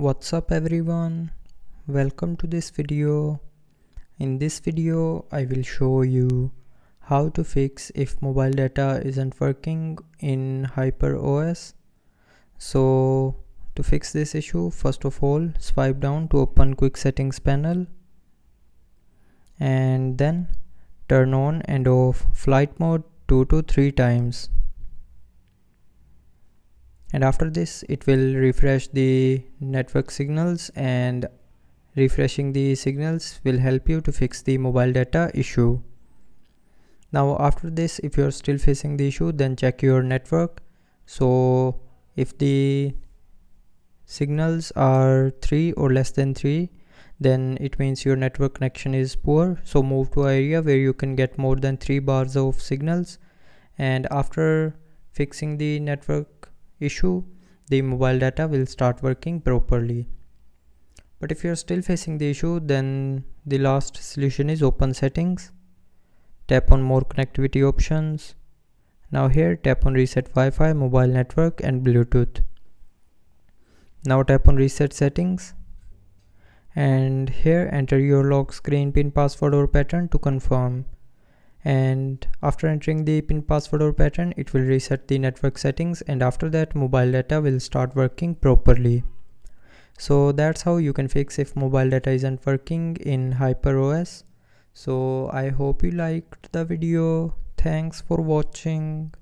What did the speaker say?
What's up everyone, welcome to this video. In this video I will show you how to fix if mobile data isn't working in hyperos. So to fix this issue, first of all swipe down to open quick settings panel and then turn on and off flight mode 2 to 3 times. And after this it will refresh the network signals, and refreshing the signals will help you to fix the mobile data issue. Now after this, if you're still facing the issue, then check your network. So if the signals are 3 or less than 3, then it means your network connection is poor. So move to an area where you can get more than 3 bars of signals, and after fixing the network issue, the mobile data will start working properly. But if you're still facing the issue, then the last solution is open settings, tap on more connectivity options. Now here tap on reset Wi-Fi, mobile network and Bluetooth. Now tap on reset settings, and here enter your lock screen pin, password or pattern to confirm. And after entering the pin, password or pattern, it will reset the network settings, and after that mobile data will start working properly. So that's how you can fix if mobile data isn't working in hyperos. So I hope you liked the video. Thanks for watching.